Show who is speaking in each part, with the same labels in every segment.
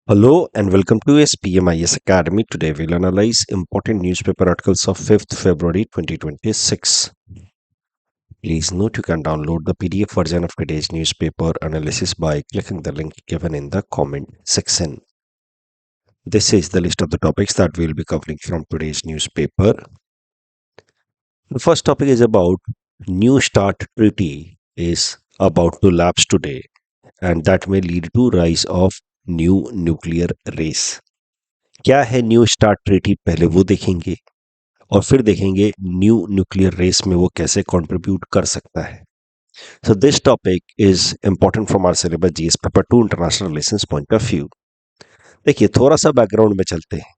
Speaker 1: Hello and welcome to SPMIS Academy. Today we'll analyze important newspaper articles of 5th February 2026. Please note you can download the PDF version of today's newspaper analysis by clicking the link given in the comment section. This is the list of the topics that we'll be covering from today's newspaper. The first topic is about New START treaty is about to lapse today and that may lead to rise of new nuclear race. क्या है new START treaty पहले वो देखेंगे और फिर देखेंगे new nuclear race में वो कैसे कंट्रीब्यूट कर सकता है. So this topic is important from our syllabus GS paper 2 international relations point of view. देखिए थोड़ा सा बैकग्राउंड में चलते हैं.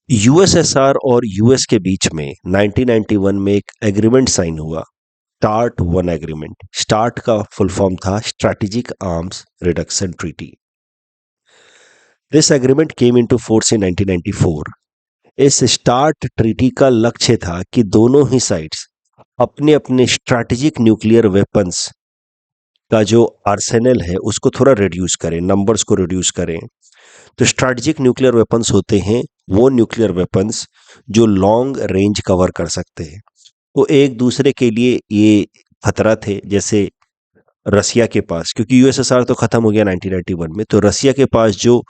Speaker 1: यूएसएसआर और यूएस के बीच में 1991 में एक एग्रीमेंट साइन हुआ, स्टार्ट वन एग्रीमेंट. स्टार्ट का फुल फॉर्म था strategic arms reduction treaty. This agreement came into force in 1994. इस स्टार्ट ट्रीटी का लक्ष्य था कि दोनों ही साइड्स अपने अपने स्ट्रैटेजिक न्यूक्लियर वेपन्स का जो आर्सेनल है उसको थोड़ा रिड्यूस करें, नंबर्स को रिड्यूस करें. तो स्ट्रैटेजिक न्यूक्लियर वेपन्स होते हैं वो न्यूक्लियर वेपन्स जो लॉन्ग रेंज कवर कर सकते हैं. तो एक दूसरे के लिए ये खतरा थे. जैसे रसिया के पास, क्योंकि यूएसएसआर तो खत्म हो गया 1991 में, तो रसिया के पास जो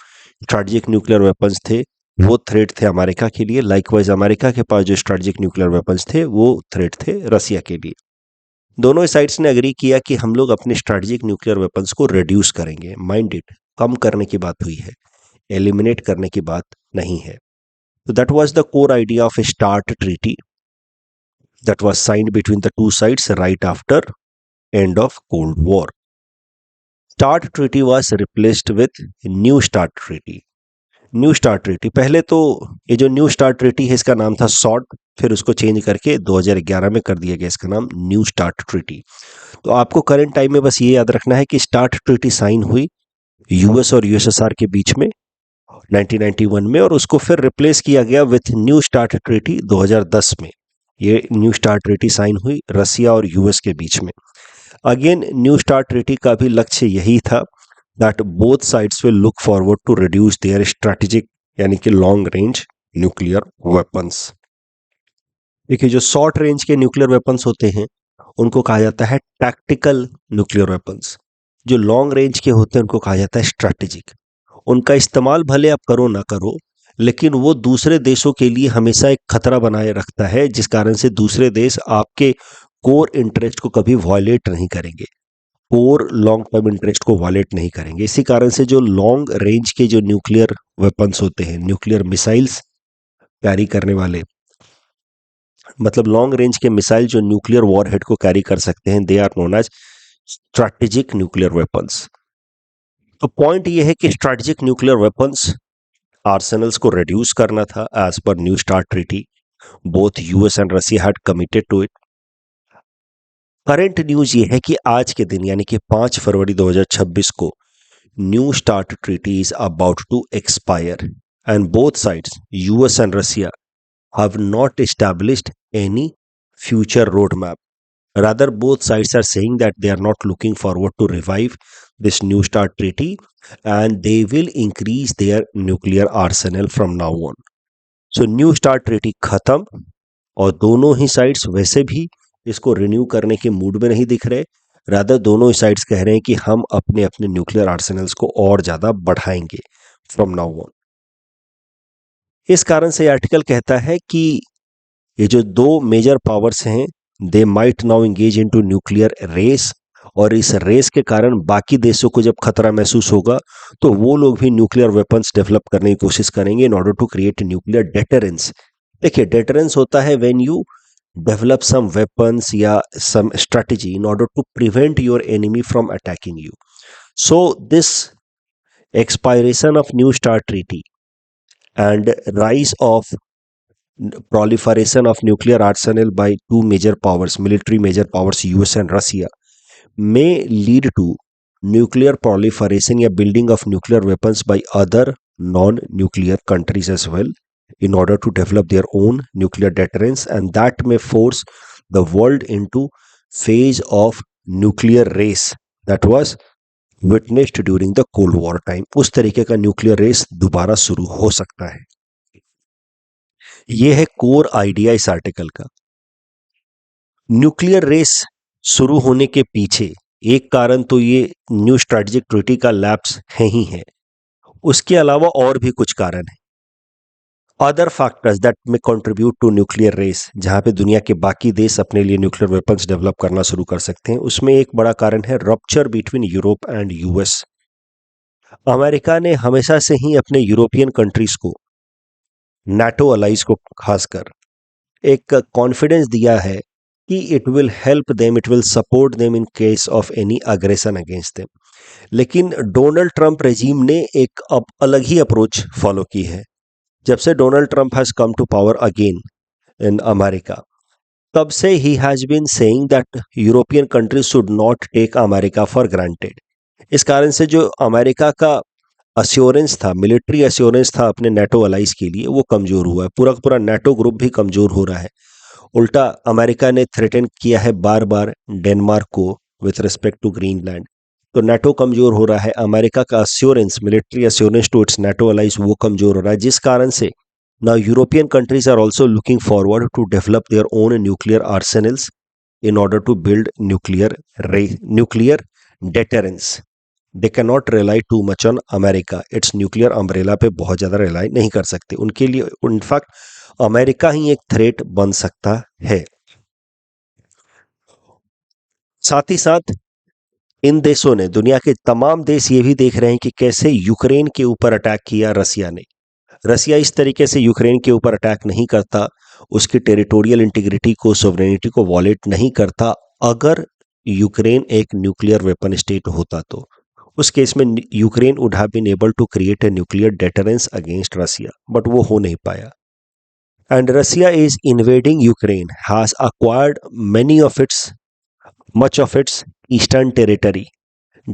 Speaker 1: स्ट्रैटेजिक न्यूक्लियर वेपन्स थे वो थ्रेट थे अमेरिका के लिए. लाइकवाइज अमेरिका के पास जो स्ट्रैटेजिक न्यूक्लियर वेपन्स थे वो थ्रेट थे रसिया के लिए. दोनों साइड्स ने एग्री किया कि हम लोग अपने स्ट्रैटेजिक न्यूक्लियर वेपन्स को रिड्यूस करेंगे. माइंड इट, कम करने की बात हुई है, एलिमिनेट करने की बात नहीं है. तो that was the core idea of A start treaty that was signed between the two sides right after end of Cold War. START treaty was replaced with New START treaty. New START treaty, पहले तो ये जो new START treaty है इसका नाम था short, फिर उसको चेंज करके 2011 में कर दिया गया इसका नाम न्यू स्टार्ट ट्रीटी. तो आपको करंट टाइम में बस ये याद रखना है कि स्टार्ट ट्रीटी साइन हुई यूएस और यूएसएसआर के बीच में 1991 में और उसको फिर रिप्लेस किया गया विथ न्यू स्टार्ट ट्रीटी 2010 में. ये न्यू स्टार्ट ट्रीटी साइन हुई रसिया और यूएस के बीच में. अगेन न्यू स्टार्ट ट्रीटी का भी लक्ष्य यही था that both sides will look forward to reduce their strategic यानी कि लॉन्ग रेंज न्यूक्लियर वेपन्स. देखिए जो शॉर्ट रेंज के न्यूक्लियर वेपन्स होते हैं उनको कहा जाता है टैक्टिकल न्यूक्लियर वेपन्स. जो लॉन्ग रेंज के होते हैं उनको कहा जाता है स्ट्रैटेजिक. उनका इस्तेमाल भले आप करो ना करो, लेकिन वो दूसरे देशों के लिए हमेशा एक खतरा बनाए रखता है, जिस कारण से दूसरे देश आपके कोर इंटरेस्ट को कभी वॉयलेट नहीं करेंगे, कोर लॉन्ग टर्म इंटरेस्ट को वायलेट नहीं करेंगे. इसी कारण से जो लॉन्ग रेंज के जो न्यूक्लियर वेपन्स होते हैं, न्यूक्लियर मिसाइल्स कैरी करने वाले, मतलब लॉन्ग रेंज के मिसाइल जो न्यूक्लियर वॉरहेड को कैरी कर सकते हैं, they are known as strategic nuclear weapons. तो पॉइंट ये है कि स्ट्रैटेजिक न्यूक्लियर वेपन्स आर्सेनल्स को रिड्यूस करना था as per New START treaty. Both US and Russia had committed to it. Current news ये है कि आज के दिन यानी कि 5 फरवरी 2026 को New START treaty is about to expire and both sides US and Russia have not established any future road map. Rather both sides are saying that they are not looking forward to revive this New START treaty and they will increase their nuclear arsenal from now on. So New START treaty खत्म और दोनों ही sides वैसे भी इसको renew करने के mood में नहीं दिख रहे. रादर दोनों ही साइड्स कह रहे हैं कि हम अपने अपने न्यूक्लियर आर्सेनल्स को और ज्यादा बढ़ाएंगे फ्रॉम नाउ ऑन. इस कारण से आर्टिकल कहता है कि ये जो दो मेजर पावर्स हैं, they might now engage into nuclear race, और इस रेस के कारण बाकी देशों को जब खतरा महसूस होगा तो वो लोग भी न्यूक्लियर वेपन्स डेवलप करने की कोशिश करेंगे in order to create nuclear deterrence. देखिए डेटरेंस होता है when you develop some weapons या some strategy in order to prevent your enemy from attacking you. So this expiration of New START treaty and rise of proliferation of nuclear arsenal by two major powers, military major powers US and Russia, may lead to nuclear proliferation या building of nuclear weapons by other non-nuclear countries as well, in order to develop their own nuclear deterrence, and that may force the world into phase of nuclear race that was witnessed during the cold war time. उस तरीके का nuclear race दोबारा शुरू हो सकता है। ये है कोर आइडिया इस आर्टिकल का। न्यूक्लियर रेस शुरू होने के पीछे एक कारण तो ये न्यू स्ट्रेटेजिक ट्रीटी का लैप्स है ही है, उसके अलावा और भी कुछ कारण है। अदर फैक्टर्स दैट में कंट्रीब्यूट टू न्यूक्लियर रेस, जहां पे दुनिया के बाकी देश अपने लिए न्यूक्लियर वेपन्स डेवलप करना शुरू कर सकते हैं, उसमें एक बड़ा कारण है rupture between Europe and US. America ने हमेशा से ही अपने यूरोपियन कंट्रीज को, नाटो अलाइज को खासकर, एक कॉन्फिडेंस दिया है कि it will help them, it will support them in case of any aggression against them. लेकिन डोनाल्ड ट्रंप रेजिम ने एक अब अलग ही अप्रोच फॉलो की है। जब से Donald Trump has come to power again in America, तब से ही has been saying that European countries should not take America for granted. इस कारण से जो अमेरिका का अश्योरेंस था, मिलिट्री अश्योरेंस था अपने नाटो अलाइज के लिए, वो कमजोर हुआ है। पूरा का पूरा नाटो ग्रुप भी कमजोर हो रहा है। उल्टा अमेरिका ने थ्रेटन किया है बार बार डेनमार्क को विथ रिस्पेक्ट टू ग्रीनलैंड। तो नाटो कमजोर हो रहा है, अमेरिका का assurance, military assurance to its NATO allies, वो कमजोर हो रहा है, जिस कारण से now European countries are also looking forward to develop their own nuclear arsenals in order to build nuclear deterrence. They cannot rely too much on America. Its nuclear umbrella पे बहुत ज़्यादा रिलाई नहीं कर सकते। उनके लिए इनफैक्ट अमेरिका ही एक threat बन सकता है। साथ ही साथ इन देशों ने, दुनिया के तमाम देश ये भी देख रहे हैं कि कैसे यूक्रेन के ऊपर अटैक किया रसिया ने। रसिया इस तरीके से यूक्रेन के ऊपर अटैक नहीं करता, उसकी टेरिटोरियल इंटीग्रिटी को, सोवरेनिटी को वॉलेट नहीं करता, अगर यूक्रेन एक न्यूक्लियर वेपन स्टेट होता तो। उस केस में Ukraine would have been able to create a nuclear deterrence against Russia, but वो हो नहीं पाया। And Russia is invading Ukraine, has acquired much of its eastern territory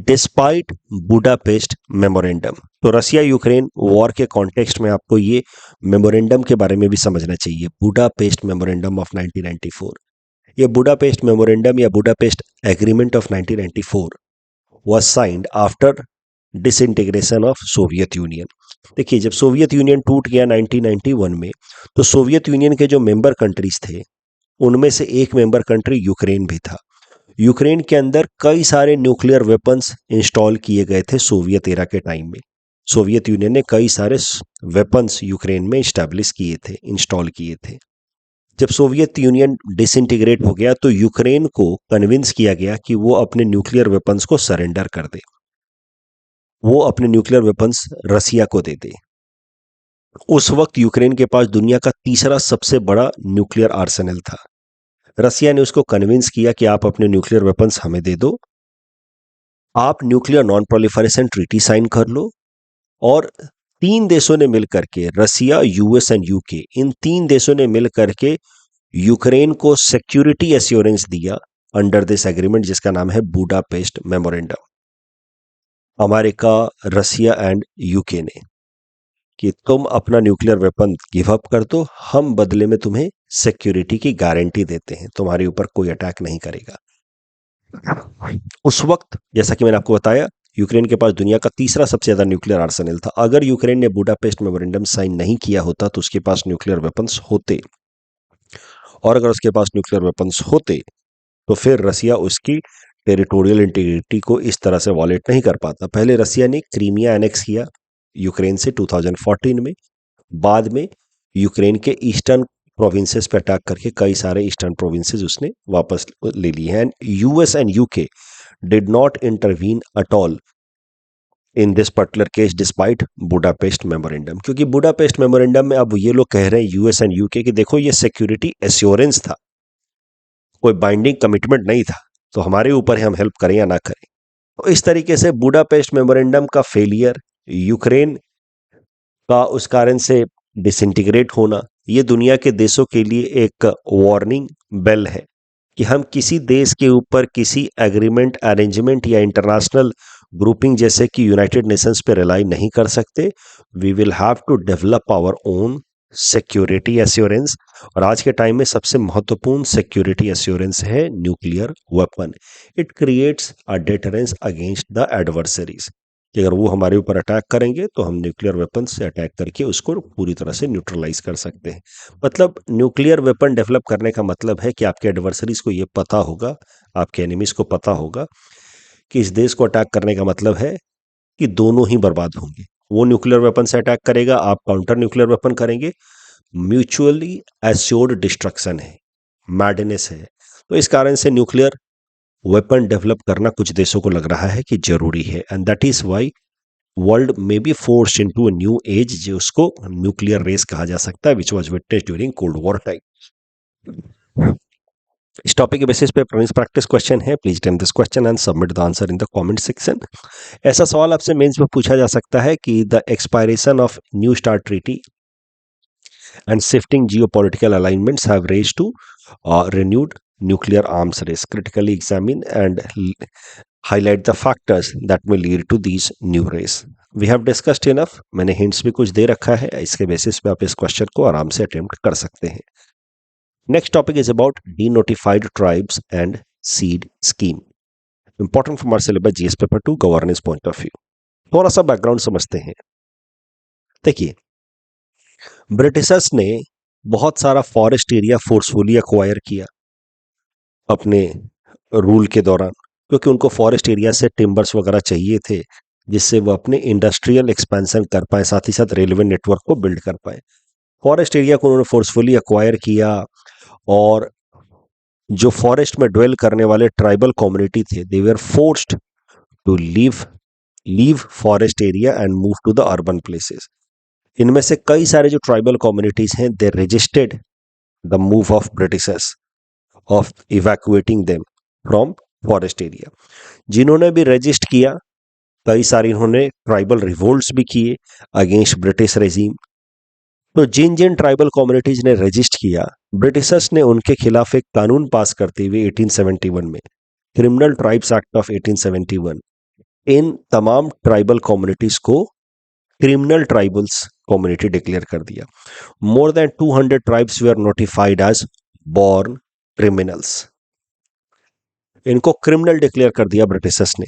Speaker 1: despite Budapest memorandum. तो Russia Ukraine war के context में आपको ये memorandum के बारे में भी समझना चाहिए, बुडापेस्ट मेमोरेंडम ऑफ 1994। ये बुडापेस्ट मेमोरेंडम या Budapest agreement of 1994 was signed after disintegration of Soviet union. देखिए, जब सोवियत यूनियन टूट गया 1991 में, तो सोवियत यूनियन के जो मेंबर कंट्रीज थे, उनमें से एक मेंबर कंट्री यूक्रेन भी था। यूक्रेन के अंदर कई सारे न्यूक्लियर वेपन्स इंस्टॉल किए गए थे सोवियत एरा के टाइम में। सोवियत यूनियन ने कई सारे वेपन्स यूक्रेन में इस्टेब्लिश किए थे, इंस्टॉल किए थे। जब सोवियत यूनियन डिसइंटीग्रेट हो गया, तो यूक्रेन को कन्विंस किया गया कि वो अपने न्यूक्लियर वेपन्स को सरेंडर कर दे, वो अपने न्यूक्लियर वेपन्स रसिया को दे दे। उस वक्त यूक्रेन के पास दुनिया का तीसरा सबसे बड़ा न्यूक्लियर आर्सेनल था। रसिया ने उसको कन्विंस किया कि आप अपने न्यूक्लियर वेपन्स हमें दे दो, आप nuclear non proliferation treaty sign कर लो, और तीन देशों ने मिलकर के, रसिया, यूएस एंड यूके, इन तीन देशों ने मिलकर के यूक्रेन को सिक्योरिटी एश्योरेंस दिया अंडर दिस एग्रीमेंट, जिसका नाम है Budapest memorandum. America, Russia and UK ने, कि तुम अपना न्यूक्लियर वेपन गिव अप कर दो, हम बदले में तुम्हें सिक्योरिटी की गारंटी देते हैं, तुम्हारे ऊपर कोई अटैक नहीं करेगा। उस वक्त, जैसा कि मैंने आपको बताया, यूक्रेन के पास दुनिया का तीसरा सबसे ज्यादा न्यूक्लियर आर्सेनल था। अगर यूक्रेन ने बुडापेस्ट मेमोरेंडम साइन नहीं किया होता, तो उसके पास न्यूक्लियर वेपन्स होते, और अगर उसके पास न्यूक्लियर वेपन्स होते, तो फिर रसिया उसकी टेरिटोरियल इंटीग्रिटी को इस तरह से वॉलेट नहीं कर पाता। पहले रसिया ने क्रीमिया एनेक्स किया यूक्रेन से 2014 में, बाद में यूक्रेन के ईस्टर्न प्रोविंसेस पे अटैक करके कई सारे ईस्टर्न प्रोविंसेस उसने वापस ले लिए हैं। And US and UK did not intervene at all in this particular case despite Budapest memorandum, क्योंकि बुडापेस्ट मेमोरेंडम में अब ये लोग कह रहे हैं, यूएस एंड यूके, कि देखो ये सिक्योरिटी एश्योरेंस था, कोई बाइंडिंग कमिटमेंट नहीं था, तो हमारे ऊपर है हम हेल्प करें या ना करें। तो इस तरीके से बुडापेस्ट मेमोरेंडम का फेलियर, यूक्रेन का उस कारण से डिसइंटीग्रेट होना, ये दुनिया के देशों के लिए एक वार्निंग बेल है कि हम किसी देश के ऊपर किसी एग्रीमेंट, अरेंजमेंट या इंटरनेशनल ग्रुपिंग जैसे कि यूनाइटेड नेशंस पे रिलाई नहीं कर सकते। We will have to develop our own security assurance, और आज के टाइम में सबसे महत्वपूर्ण सिक्योरिटी एश्योरेंस है nuclear weapon. It creates a deterrence against the adversaries, कि अगर वो हमारे ऊपर अटैक करेंगे तो हम न्यूक्लियर वेपन से अटैक करके उसको पूरी तरह से न्यूट्रलाइज कर सकते हैं। मतलब न्यूक्लियर वेपन डेवलप करने का मतलब है कि आपके एडवर्सरीज को ये पता होगा, आपके एनिमीज को पता होगा कि इस देश को अटैक करने का मतलब है कि दोनों ही बर्बाद होंगे। वो न्यूक्लियर वेपन से अटैक करेगा, आप काउंटर न्यूक्लियर वेपन करेंगे। म्यूचुअली एश्योर्ड डिस्ट्रक्शन है, मैडनेस है। तो इस कारण से न्यूक्लियर वेपन डेवलप करना कुछ देशों को लग रहा है कि जरूरी है, and that is why world में be forced into a new age, जो उसको न्यूक्लियर रेस कहा जा सकता है, which was witnessed during cold war time. इस टॉपिक के बेसिस पे प्रीवियस प्रैक्टिस क्वेश्चन है, please attempt this question and submit the answer in the comment section. ऐसा सवाल आपसे मेंस में पूछा जा सकता है कि the expiration of new START treaty and shifting geopolitical alignments have raised to renewed nuclear arms race. Critically examine and highlight the factors that may lead to these new race. We have discussed enough. मैंने hints भी कुछ दे रखा है, इसके basis पे आप इस question को आराम से अटेम्प्ट कर सकते हैं। Next topic is about denotified tribes and SEED scheme, important from our syllabus GS paper 2 governance point of view. थोड़ा सा बैकग्राउंड समझते हैं। देखिए, ब्रिटिशर्स ने बहुत सारा फॉरेस्ट एरिया फोर्सफुली अक्वायर किया अपने रूल के दौरान, क्योंकि उनको फॉरेस्ट एरिया से टिम्बर्स वगैरह चाहिए थे, जिससे वो अपने इंडस्ट्रियल एक्सपेंशन कर पाए, साथ ही साथ रेलवे नेटवर्क को बिल्ड कर पाए। फॉरेस्ट एरिया को उन्होंने फोर्सफुली अक्वायर किया, और जो फॉरेस्ट में ड्वेल करने वाले ट्राइबल कम्युनिटी थे, they were forced to leave forest area and move to the urban places. इनमें से कई सारे जो ट्राइबल कम्युनिटीज हैं, they registered the move of Britishers of evacuating them from forest area. जिन्होंने भी रजिस्ट किया, कई सारे इन्होंने ट्राइबल रिवोल्ट्स भी किए अगेंस्ट ब्रिटिश रेजिम। तो जिन जिन ट्राइबल कम्युनिटीज ने रजिस्ट किया, ब्रिटिशर्स ने उनके खिलाफ एक कानून पास करते हुए 1871 में क्रिमिनल ट्राइब्स एक्ट ऑफ 1871 इन तमाम ट्राइबल कम्युनिटीज को क्रिमिनल ट्राइबल्स कम्युनिटी डिक्लेयर कर दिया। मोर देन 200 ट्राइब्स वर नोटिफाइड एज बॉर्न क्रिमिनल्स। इनको क्रिमिनल डिक्लेयर कर दिया ब्रिटिशर्स ने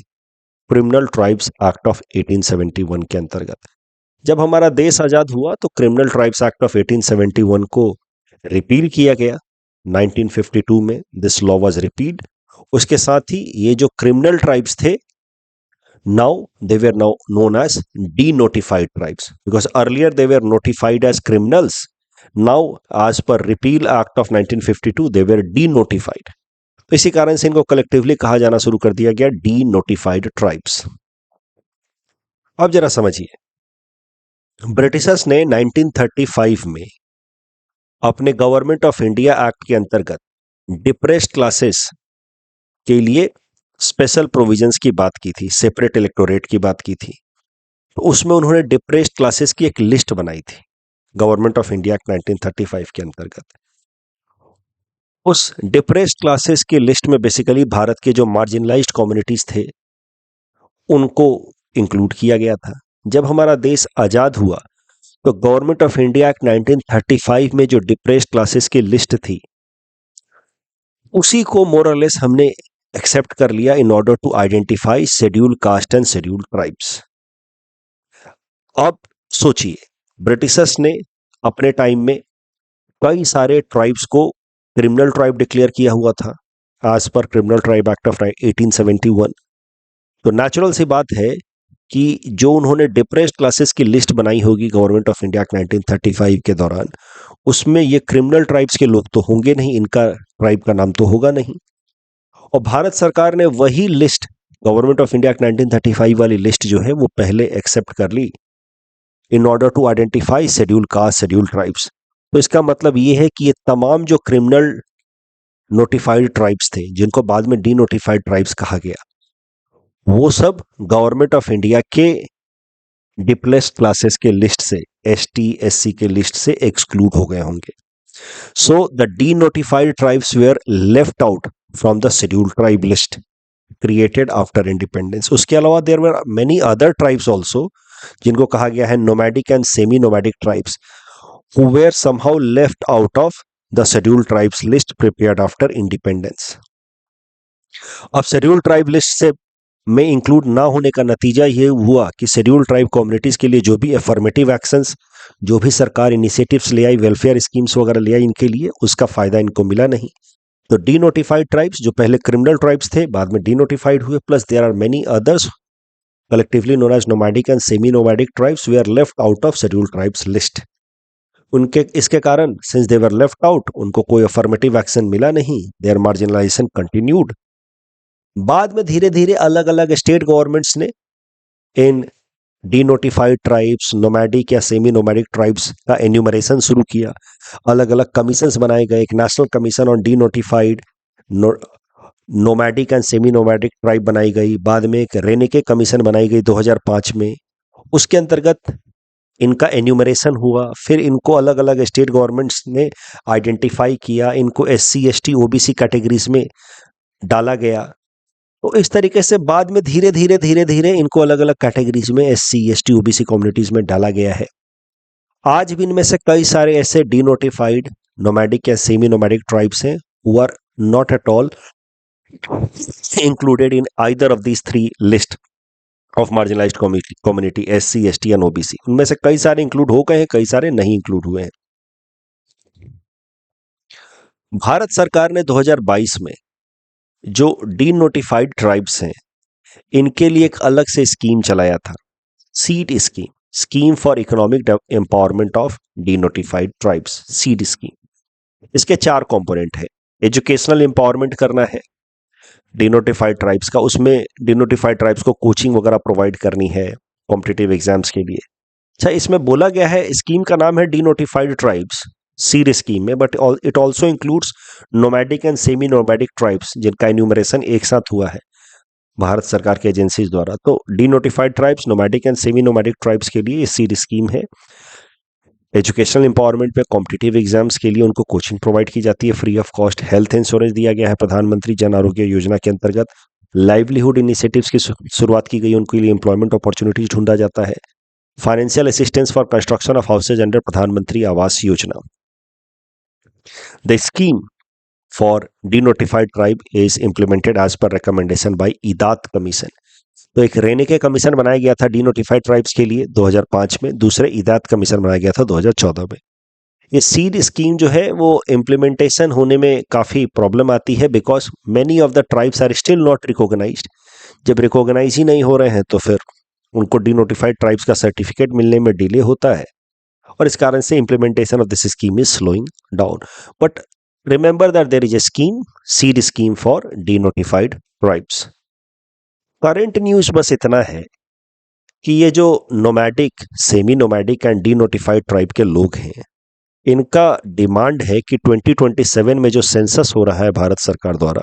Speaker 1: क्रिमिनल ट्राइब्स एक्ट ऑफ 1871 के अंतर्गत। जब हमारा देश आजाद हुआ तो क्रिमिनल ट्राइब्स एक्ट ऑफ 1871 को रिपील किया गया 1952 में। This law was repealed. उसके साथ ही ये जो क्रिमिनल ट्राइब्स थे, now they were now known as denotified tribes, because earlier they were notified as criminals. Now as per repeal act of 1952 they were denotified. तो इसी कारण से इनको कलेक्टिवली कहा जाना शुरू कर दिया गया डीनोटिफाइड ट्राइब्स। अब जरा समझिए, ब्रिटिशर्स ने 1935 में अपने गवर्नमेंट ऑफ इंडिया एक्ट के अंतर्गत डिप्रेस्ड क्लासेस के लिए स्पेशल प्रोविजंस की बात की थी, सेपरेट इलेक्टोरेट की बात की थी। तो उसमें उन्होंने डिप्रेस्ड क्लासेस की एक लिस्ट बनाई थी गवर्नमेंट ऑफ इंडिया एक्ट 1935 के अंतर्गत। उस डिप्रेस्ड क्लासेस की लिस्ट में बेसिकली भारत के जो मार्जिनलाइज्ड कम्युनिटीज थे उनको इंक्लूड किया गया था। जब हमारा देश आजाद हुआ तो गवर्नमेंट ऑफ इंडिया एक्ट 1935 में जो डिप्रेस्ड क्लासेस की लिस्ट थी, उसी को मोर और लेस हमने एक्सेप्ट कर लिया in order to identify schedule caste and schedule tribes. अब सोचिए, ब्रिटिशर्स ने अपने टाइम में कई सारे ट्राइब्स को क्रिमिनल ट्राइब डिक्लेयर किया हुआ था एज पर क्रिमिनल ट्राइब एक्ट ऑफ 1871। तो नेचुरल सी बात है कि जो उन्होंने डिप्रेस्ड क्लासेस की लिस्ट बनाई होगी गवर्नमेंट ऑफ इंडिया 1935 के दौरान, उसमें ये क्रिमिनल ट्राइब्स के लोग तो होंगे नहीं, इनका ट्राइब का नाम तो होगा नहीं। और भारत सरकार ने वही लिस्ट, गवर्नमेंट ऑफ इंडिया 1935 वाली लिस्ट जो है वो पहले एक्सेप्ट कर ली in order to identify schedule caste schedule tribes. तो इसका मतलब ये है कि ये तमाम जो क्रिमिनल नोटिफाइड ट्राइब्स थे, जिनको बाद में डी नोटिफाइड ट्राइब्स कहा गया, वो सब गवर्नमेंट ऑफ इंडिया के डिप्रेस्ड क्लासेस के लिस्ट से, एसटी एससी के लिस्ट से एक्सक्लूड हो गए होंगे। So the denotified tribes were left out from the schedule tribe list created after independence. उसके अलावा there were many other tribes also, जिनको कहा गया है nomadic and semi nomadic tribes. who were somehow left out of the scheduled tribes list prepared after independence. अब schedule tribe list से में include ना होने का नतीजा ये हुआ कि शेड्यूल ट्राइब कम्युनिटीज के लिए जो भी अफर्मेटिव एक्शंस, जो भी सरकार इनिशिएटिव्स ले आई, वेलफेयर स्कीम्स वगैरह ले आई इनके लिए, उसका फायदा इनको मिला नहीं। तो डी नोटिफाइड ट्राइब्स जो पहले क्रिमिनल ट्राइब्स थे बाद में डी नोटिफाइड हुए, plus there are many others collectively known as nomadic and semi nomadic tribes they are left out of schedule tribes list. उनके इसके कारण since they were left out, उनको कोई अफर्मेटिव एक्शन मिला नहीं, देयर मार्जिनलाइजेशन कंटिन्यूड। बाद में धीरे धीरे अलग अलग स्टेट गवर्नमेंट्स ने इन डी नोटिफाइड ट्राइब्स, नोमैडिक या सेमी नोमैडिक ट्राइब्स का एन्यूमरेशन शुरू किया। अलग अलग कमीशंस बनाए गए, एक national commission on D notified nomadic and semi nomadic tribe बनाई गई। बाद में एक रेनेके कमीशन बनाई गई 2005 में, उसके अंतर्गत इनका एन्यूमरेशन हुआ। फिर इनको अलग अलग स्टेट गवर्नमेंट्स ने आइडेंटिफाई किया, इनको SC ST OBC कैटेगरीज में डाला गया। तो इस तरीके से बाद में धीरे धीरे इनको अलग अलग कैटेगरीज में SC ST OBC कम्युनिटीज में डाला गया है। आज भी इनमें से कई सारे ऐसे डीनोटिफाइड नोमैडिक या सेमी नोमैडिक ट्राइब्स हैं who are not at all included in either of these three list of marginalised community SC ST and OBC। उनमें से कई सारे इंक्लूड हो गए हैं, कई सारे नहीं इंक्लूड हुए हैं। भारत सरकार ने 2022 में जो डी नोटिफाइड ट्राइब्स हैं इनके लिए एक अलग से स्कीम चलाया था, seed scheme, scheme for economic empowerment of D notified tribes, seed scheme. इसके 4 कंपोनेंट है। एजुकेशनल एम्पावरमेंट करना है डिनोटिफाइड ट्राइब्स का, उसमें डिनोटिफाइड ट्राइब्स को कोचिंग वगैरह प्रोवाइड करनी है कॉम्पिटिटिव एग्जाम्स के लिए। अच्छा, इसमें बोला गया है, स्कीम का नाम है डिनोटिफाइड ट्राइब्स सीड स्कीम में, but it also includes nomadic and semi nomadic tribes जिनका एन्यूमरेशन एक साथ हुआ है भारत सरकार के एजेंसीज द्वारा। तो denotified tribes, nomadic and semi nomadic tribes के लिए ये सीड स्कीम है। एजुकेशनल एम्पावरमेंट में कॉम्पिटिटिव एग्जाम्स के लिए उनको कोचिंग प्रोवाइड की जाती है free of cost. Health insurance दिया गया है प्रधानमंत्री जन आरोग्य योजना के अंतर्गत। लाइवलीहुड इनिशिएटिव्स की शुरुआत की गई, उनके लिए एम्प्लॉयमेंट अपॉर्चुनिटीज ढूंढा जाता है। Financial assistance for construction of houses under Pradhan Mantri Awas Yojana. The scheme for denotified tribe is implemented as per recommendation by Idate commission. तो एक रेनेके कमीशन बनाया गया था डीनोटिफाइड ट्राइब्स के लिए 2005 में, दूसरे इदात कमीशन बनाया गया था 2014 में। ये सीड स्कीम जो है वो इम्प्लीमेंटेशन होने में काफ़ी प्रॉब्लम आती है because many of the tribes are still not recognised. जब रिकॉग्नाइज ही नहीं हो रहे हैं तो फिर उनको डीनोटिफाइड ट्राइब्स का सर्टिफिकेट मिलने में डिले होता है और इस कारण से implementation of this scheme is slowing down. But remember that there is a scheme, SEED scheme for denotified tribes. Current news बस इतना है कि ये जो nomadic, semi nomadic and denotified tribe के लोग हैं, इनका डिमांड है कि 2027 में जो सेंसस हो रहा है भारत सरकार द्वारा,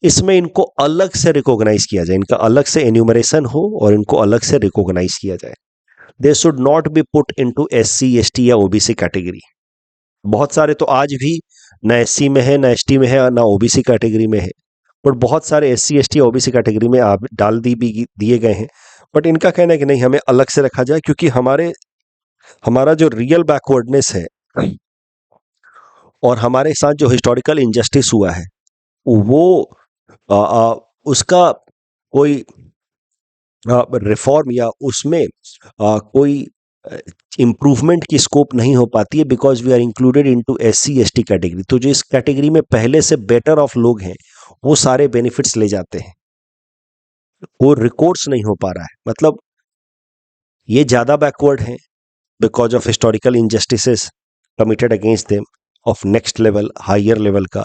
Speaker 1: इसमें इनको अलग से रिकॉग्नाइज किया जाए, इनका अलग से एन्यूमरेशन हो और इनको अलग से रिकॉग्नाइज किया जाए। They should not be put into SC ST या OBC कैटेगरी। बहुत सारे तो आज भी ना SC में है, ना ST में है, ना OBC कैटेगरी में है, बट बहुत सारे SC ST या OBC कैटेगरी में आप डाल दिए गए हैं। बट इनका कहना है कि नहीं, हमें अलग से रखा जाए क्योंकि हमारा जो रियल बैकवर्डनेस है और हमारे साथ जो हिस्टोरिकल इनजस्टिस हुआ है वो उसका कोई रिफॉर्म या उसमें कोई इम्प्रूवमेंट की स्कोप नहीं हो पाती है because we are included into SC ST category. तो जो इस कैटेगरी में पहले से बेटर ऑफ लोग हैं वो सारे बेनिफिट्स ले जाते हैं, वो रिकॉर्ड्स नहीं हो पा रहा है। मतलब ये ज़्यादा बैकवर्ड हैं because of historical injustices committed against them of next level, higher level का।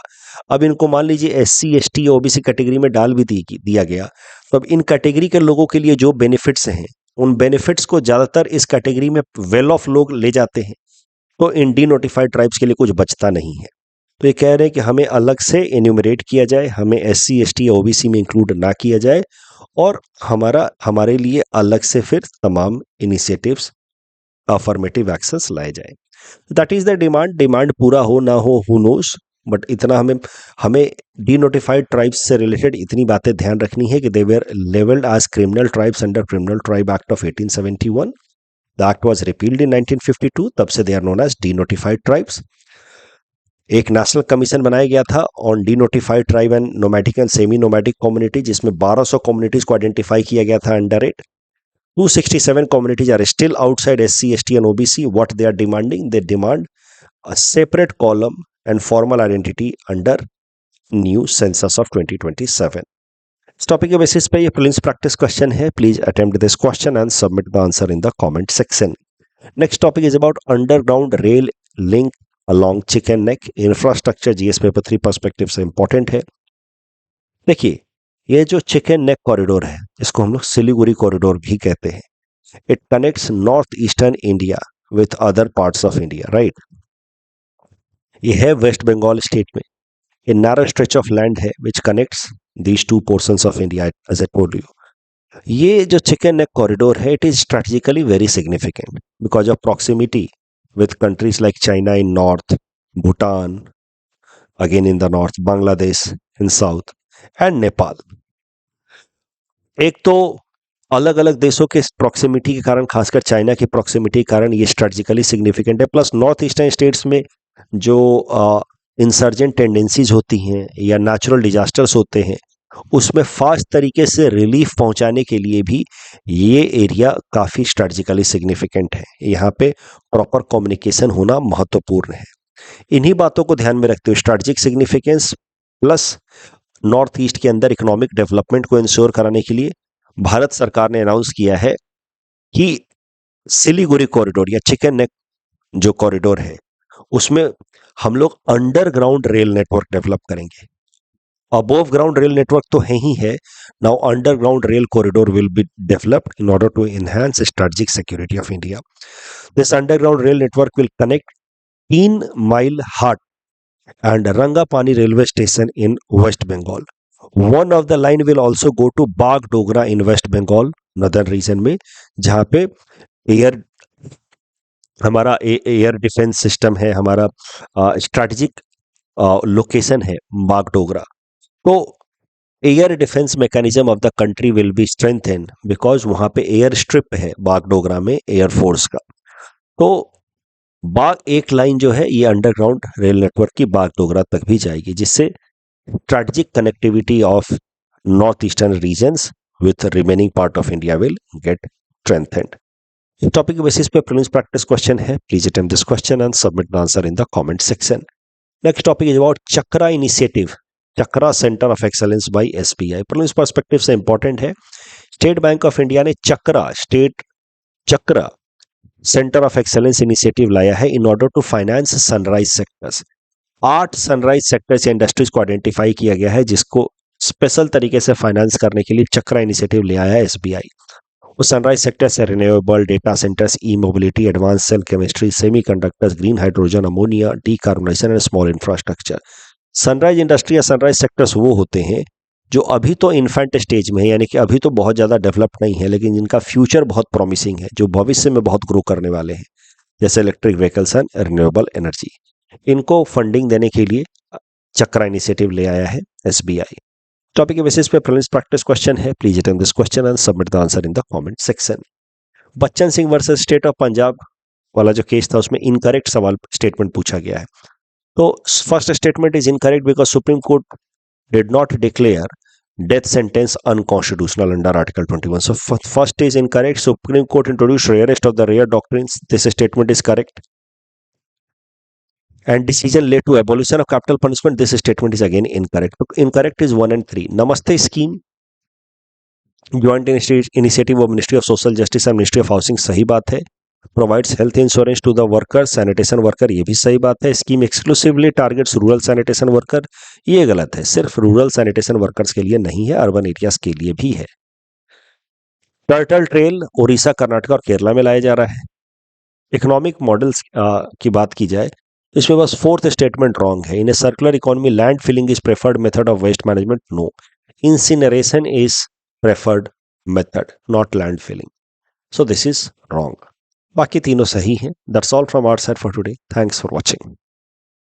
Speaker 1: अब इनको मान लीजिए SC ST OBC कैटेगरी में डाल भी दिया गया, तो अब इन कैटेगरी के लोगों के लिए जो बेनिफिट्स हैं उन बेनिफिट्स को ज़्यादातर इस कैटेगरी में वेल ऑफ लोग ले जाते हैं, तो इन डी नोटिफाइड ट्राइब्स के लिए कुछ बचता नहीं है। तो ये कह रहे हैं कि हमें अलग से एन्यूमरेट किया जाए, हमें SC ST या OBC में इंक्लूड ना किया जाए और हमारे लिए अलग से फिर तमाम इनिशिएटिव्स, अफर्मेटिव एक्शंस लाए जाए। दैट इज द डिमांड पूरा हो ना हो हु नोस, बट इतना हमें डीनोटिफाइड ट्राइब्स से रिलेटेड इतनी बातें ध्यान रखनी है कि they were labelled as criminal tribes under criminal tribe act of 1871 the act was repealed in 1952, तब से they are known as denotified tribes. एक नेशनल कमीशन बनाया गया था on denotified tribe and nomadic and semi nomadic community, जिसमें 1200 communities को identify किया गया था under it. 267 communities are still outside SC, ST and OBC. What they are demanding? They demand a separate column and formal identity under new census of 2027. इस topic के basis पे ये prelims practice question है. Please attempt this question and submit the answer in the comment section. Next topic is about underground rail link along chicken neck. Infrastructure GS paper 3 perspective से important है. देखिए, ये जो chicken neck corridor है, इसको हम लोग सिलीगुड़ी कॉरिडोर भी कहते हैं. It connects north eastern India with other parts of India, right. ये है वेस्ट बंगाल स्टेट में. A narrow stretch of land है which connects these two portions of India as I told you. ये जो चिकन नेक कॉरिडोर है, it is strategically very significant because of proximity with countries like China in north, Bhutan again in the north, Bangladesh in south and Nepal. एक तो अलग अलग देशों के proximity के कारण, खासकर चाइना की प्रॉक्सिमिटी के कारण ये स्ट्रेटेजिकली सिग्निफिकेंट है. प्लस नॉर्थ ईस्टर्न स्टेट्स में जो इंसर्जेंट टेंडेंसीज होती हैं या नेचुरल डिजास्टर्स होते हैं, उसमें फास्ट तरीके से रिलीफ पहुंचाने के लिए भी ये एरिया काफ़ी स्ट्रेटेजिकली सिग्निफिकेंट है. यहाँ पे प्रॉपर कम्युनिकेशन होना महत्वपूर्ण है. इन्हीं बातों को ध्यान में रखते हुए strategic significance plus north east के अंदर इकोनॉमिक डेवलपमेंट को इंश्योर कराने के लिए भारत सरकार ने अनाउंस किया है कि सिलीगुड़ी कॉरिडोर या चिकन नेक जो कॉरिडोर है, उसमें हम लोग अंडरग्राउंड रेल नेटवर्क डेवलप करेंगे. अबोव ग्राउंड रेल नेटवर्क तो है ही है. Now underground rail corridor will be developed in order to enhance strategic security of India. This underground rail network will connect 3 mile Hat and Rangapani railway station in West Bengal. One of the line will also go to Bagdogra in West Bengal, northern region में, जहाँ पे air हमारा air defence system है, हमारा strategic location है बागडोगरा. तो air defence mechanism of the country will be strengthen because वहाँ पे एयर स्ट्रिप है बागडोगरा में एयरफोर्स का. तो बाग एक लाइन जो है ये अंडरग्राउंड रेल नेटवर्क की बागडोगरा तक भी जाएगी, जिससे strategic connectivity of north eastern regions with remaining part of India will get strengthened. इस टॉपिक के बेसिस पे प्रीलिम्स प्रैक्टिस क्वेश्चन है. Please attempt this question and submit the answer in the comment section. Next topic is about Chakra initiative, Chakra centre of excellence by SBI. Prelims perspective से important है. State Bank of India ने Chakra centre of excellence initiative लाया है in order to finance sunrise sectors. 8 sunrise sectors या industries को identify किया गया है जिसको स्पेशल तरीके से फाइनेंस करने के लिए चक्रा इनिशिएटिव ले आया है एसबीआई. उस सनराइज सेक्टर्स है renewable, data centres, e mobility, advance cell chemistry, semiconductors, green hydrogen, ammonia, decarbonisation and small infrastructure. Sunrise industry या सनराइज सेक्टर्स वो होते हैं जो अभी तो इन्फेंट स्टेज में है, यानी कि अभी तो बहुत ज़्यादा डेवलप नहीं है, लेकिन जिनका फ्यूचर बहुत प्रॉमिसिंग है, जो भविष्य में बहुत ग्रो करने वाले हैं, जैसे electric vehicles and renewable energy. इनको फंडिंग देने के लिए चक्रा इनिशिएटिव ले आया है एसबीआई. टॉपिक के बेसिस पे प्रीलिम्स प्रैक्टिस क्वेश्चन है. Please attempt this question and submit the answer in the comment section. Bachchan Singh versus state of Punjab वाला जो केस था, उसमें इनकरेक्ट सवाल स्टेटमेंट पूछा गया है. तो first statement is incorrect because supreme court did not declare death sentence unconstitutional under Article 21. So first is incorrect. Supreme Court introduced rarest of the rare doctrines. This statement is correct. And decision led to abolition of capital punishment. This statement is again incorrect. Incorrect is 1 and 3. Namaste scheme, joint initiative of Ministry of Social Justice and Ministry of Housing, सही बात है. Provides health insurance to the worker, sanitation worker, ये भी सही बात है. Scheme exclusively targets rural sanitation worker, ये गलत है. सिर्फ रूरल सैनिटेशन वर्कर्स के लिए नहीं है, अर्बन एरियाज के लिए भी है. टर्टल ट्रेल उड़ीसा, कर्नाटक और केरला में लाया जा रहा है. इकोनॉमिक मॉडल्स की बात की जाए, इसमें बस 4th स्टेटमेंट रॉन्ग है. In a circular economy land filling is preferred method of waste management. No, incineration is preferred method, not land filling. So this is wrong. बाकी तीनों सही हैं. That's all from our side for today. Thanks for watching.